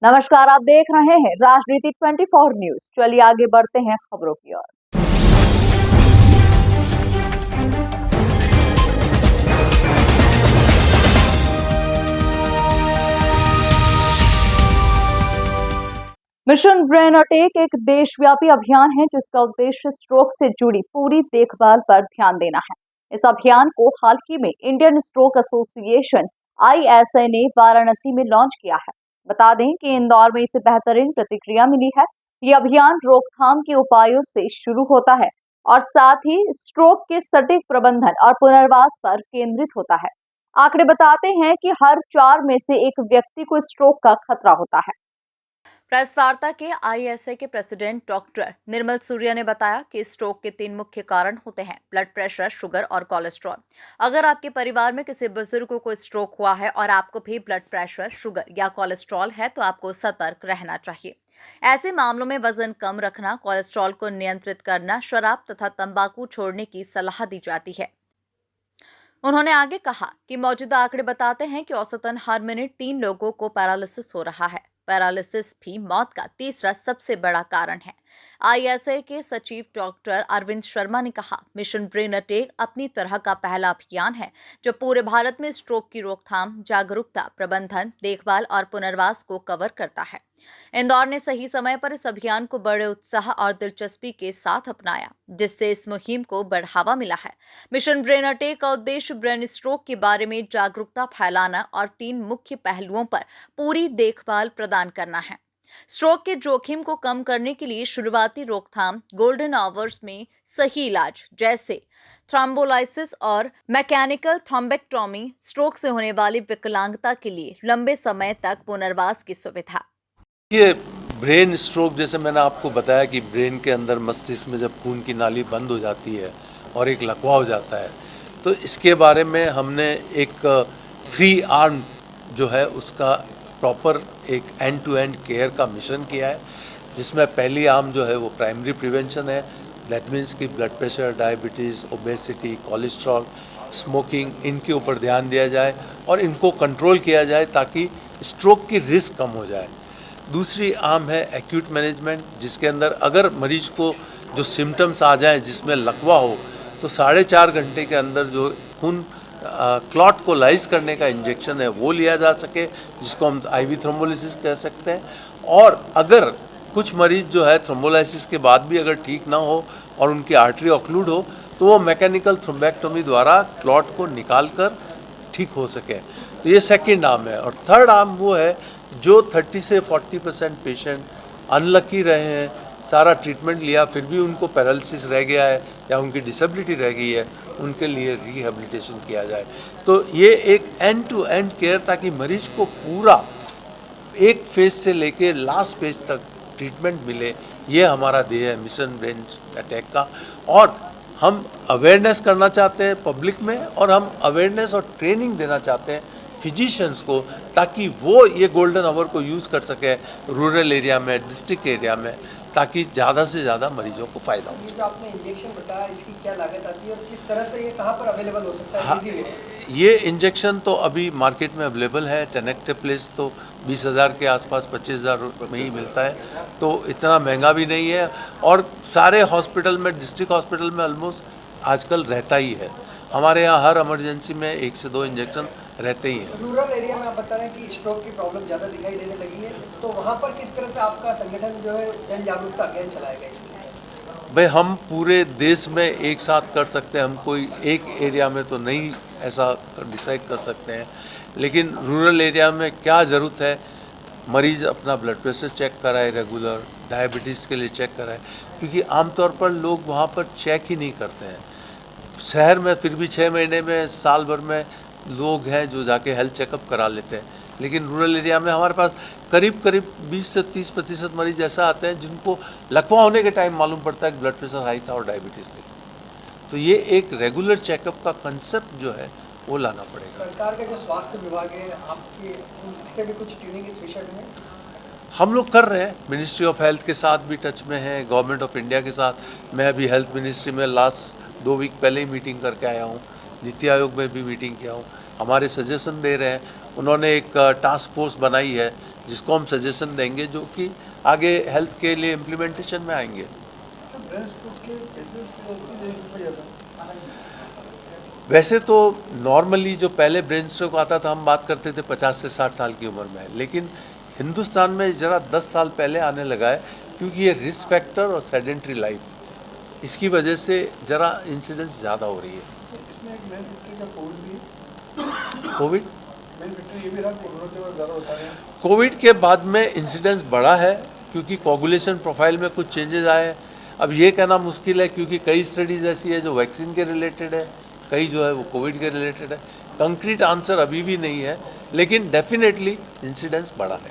नमस्कार, आप देख रहे हैं राजनीति 24 न्यूज। चलिए आगे बढ़ते हैं खबरों की ओर। मिशन ब्रेन अटैक एक देशव्यापी अभियान है जिसका उद्देश्य स्ट्रोक से जुड़ी पूरी देखभाल पर ध्यान देना है। इस अभियान को हाल ही में इंडियन स्ट्रोक एसोसिएशन ISA ने वाराणसी में लॉन्च किया है। बता दें कि इंदौर में इसे बेहतरीन प्रतिक्रिया मिली है। ये अभियान रोकथाम के उपायों से शुरू होता है और साथ ही स्ट्रोक के सटीक प्रबंधन और पुनर्वास पर केंद्रित होता है। आंकड़े बताते हैं कि हर 4 में से एक व्यक्ति को स्ट्रोक का खतरा होता है। प्रेस वार्ता के ISA के प्रेसिडेंट डॉक्टर निर्मल सूर्या ने बताया कि स्ट्रोक के 3 मुख्य कारण होते हैं: ब्लड प्रेशर, शुगर और कोलेस्ट्रॉल। अगर आपके परिवार में किसी बुजुर्ग को स्ट्रोक हुआ है और आपको भी ब्लड प्रेशर, शुगर या कोलेस्ट्रॉल है तो आपको सतर्क रहना चाहिए। ऐसे मामलों में वजन कम रखना, कोलेस्ट्रॉल को नियंत्रित करना, शराब तथा तंबाकू छोड़ने की सलाह दी जाती है। उन्होंने आगे कहा कि मौजूदा आंकड़े बताते हैं कि औसतन हर मिनट 3 लोगों को पैरालिसिस हो रहा है। पैरालिसिस भी मौत का तीसरा सबसे बड़ा कारण है। ISA के सचिव डॉक्टर अरविंद शर्मा ने कहा, मिशन ब्रेन अटैक अपनी तरह का पहला अभियान है जो पूरे भारत में स्ट्रोक की रोकथाम, जागरूकता, प्रबंधन, देखभाल और पुनर्वास को कवर करता है। इंदौर ने सही समय पर इस अभियान को बड़े उत्साह और दिलचस्पी के साथ अपनाया, जिससे इस मुहिम को बढ़ावा मिला है। मिशन ब्रेन अटैक का उद्देश्य ब्रेन स्ट्रोक के बारे में जागरूकता फैलाना और 3 मुख्य पहलुओं पर पूरी देखभाल प्रदान करना है। स्ट्रोक के जोखिम को कम करने के लिए शुरुआती रोकथाम, गोल्डन आवर्स में सही इलाज जैसे थ्रोम्बोलाइसिस और मैकेनिकल थ्रोम्बेक्टोमी, स्ट्रोक से होने वाली विकलांगता के लिए लंबे समय तक पुनर्वास की सुविधा। ये ब्रेन स्ट्रोक, जैसे मैंने आपको बताया कि ब्रेन के अंदर मस्तिष्क में जब खून की नाली बंद हो जाती है और एक लकवा हो जाता है, तो इसके बारे में हमने एक 3 आर्म जो है उसका प्रॉपर एक एंड टू एंड केयर का मिशन किया है, जिसमें पहली आर्म जो है वो प्राइमरी प्रिवेंशन है। दैट मीन्स कि blood pressure, diabetes, obesity, cholesterol, smoking, इनके ऊपर ध्यान दिया जाए और इनको कंट्रोल किया जाए ताकि स्ट्रोक की रिस्क कम हो जाए। दूसरी आर्म है एक्यूट मैनेजमेंट, जिसके अंदर अगर मरीज को जो सिम्टम्स आ जाएं जिसमें लकवा हो तो 4.5 घंटे के अंदर जो खून क्लॉट को लाइज करने का इंजेक्शन है वो लिया जा सके, जिसको हम IV थ्रोम्बोलिसिस कह सकते हैं। और अगर कुछ मरीज जो है थ्रोम्बोलाइसिस के बाद भी अगर ठीक ना हो और उनकी आर्टरी ऑक्लूड हो तो वो मैकेनिकल थ्रोम्बेक्टोमी द्वारा क्लॉट को निकाल कर ठीक हो सके। तो ये सेकेंड आर्म है। और थर्ड आर्म वो है जो 30 से 40% पेशेंट अनलकी रहे हैं, सारा ट्रीटमेंट लिया फिर भी उनको पैरालिसिस रह गया है या उनकी डिसेबिलिटी रह गई है, उनके लिए रिहेबिलिटेशन किया जाए। तो ये एक एंड टू एंड केयर, ताकि मरीज को पूरा एक फेज से लेके लास्ट फेज तक ट्रीटमेंट मिले, ये हमारा ध्येय है मिशन ब्रेन अटैक का। और हम अवेयरनेस करना चाहते हैं पब्लिक में, और हम अवेयरनेस और ट्रेनिंग देना चाहते हैं फिजिशियंस को, ताकि वो ये गोल्डन आवर को यूज़ कर सके रूरल एरिया में, डिस्ट्रिक्ट एरिया में, ताकि ज़्यादा से ज़्यादा मरीजों को फ़ायदा हो। ये जो आपने इंजेक्शन बताया, इसकी क्या लागत आती है और किस तरह से ये कहाँ पर अवेलेबल हो सकता है? इजीली ये इंजेक्शन तो अभी मार्केट में अवेलेबल है। टेनेक्टेप्लेस तो 20,000 के आसपास, 25,000 में ही मिलता है, तो इतना महंगा भी नहीं है। और सारे हॉस्पिटल में, डिस्ट्रिक्ट हॉस्पिटल में ऑलमोस्ट आजकल रहता ही है। हमारे यहाँ हर इमरजेंसी में 1 से 2 इंजेक्शन रहते ही हैं। रूरल एरिया में आप बता रहे हैं कि स्ट्रोक की प्रॉब्लम ज़्यादा दिखाई देने लगी है, तो वहाँ पर किस तरह से आपका संगठन जो है जन जागरूकता अभियान चलाएगा इसमें? भाई, हम पूरे देश में एक साथ कर सकते हैं, हम कोई एक एरिया में तो नहीं ऐसा डिसाइड कर सकते हैं, लेकिन रूरल एरिया में क्या ज़रूरत है, मरीज़ अपना ब्लड प्रेशर चेक कराए रेगुलर, डायबिटीज़ के लिए चेक कराए, क्योंकि आमतौर पर लोग वहाँ पर चेक ही नहीं करते हैं। शहर में फिर भी 6 महीने में, साल भर में लोग हैं जो जाके हेल्थ चेकअप करा लेते हैं, लेकिन रूरल एरिया में हमारे पास करीब 20 से 30% मरीज ऐसा आते हैं जिनको लकवा होने के टाइम मालूम पड़ता है कि ब्लड प्रेशर हाई था और डायबिटीज़ थी। तो ये एक रेगुलर चेकअप का कंसेप्ट जो है वो लाना पड़ेगा। सरकार का जो स्वास्थ्य विभाग है, आपके उनसे भी कुछ ट्यूनिंग इस विषय में? हम लोग कर रहे हैं, मिनिस्ट्री ऑफ हेल्थ के साथ भी टच में है, गवर्नमेंट ऑफ इंडिया के साथ। मैं अभी हेल्थ मिनिस्ट्री में लास्ट 2 वीक पहले ही मीटिंग करके आया हूँ, नीति आयोग में भी मीटिंग किया हूँ, हमारे सजेशन दे रहे हैं। उन्होंने एक टास्क फोर्स बनाई है जिसको हम सजेशन देंगे, जो कि आगे हेल्थ के लिए इम्प्लीमेंटेशन में आएंगे। वैसे तो नॉर्मली जो पहले ब्रेन स्ट्रोक आता था, हम बात करते थे 50 से 60 साल की उम्र में, लेकिन हिंदुस्तान में ज़रा 10 साल पहले आने लगा है, क्योंकि ये रिस्क फैक्टर और सेडेंट्री लाइफ, इसकी वजह से ज़रा इंसिडेंस ज़्यादा हो रही है। इसमें एक मेन फैक्टर का कोविड भी कोविड मेन फैक्टर ये भी रहा, कोरोना के बाद ज़्यादा होता है। कोविड के बाद में इंसिडेंस बढ़ा है, क्योंकि कोगुलेशन प्रोफाइल में कुछ चेंजेस आए हैं। अब ये कहना मुश्किल है, क्योंकि कई स्टडीज़ ऐसी है जो वैक्सीन के रिलेटेड है, कई जो है वो कोविड के रिलेटेड है। कंक्रीट आंसर अभी भी नहीं है, लेकिन डेफिनेटली इंसिडेंस बढ़ा है।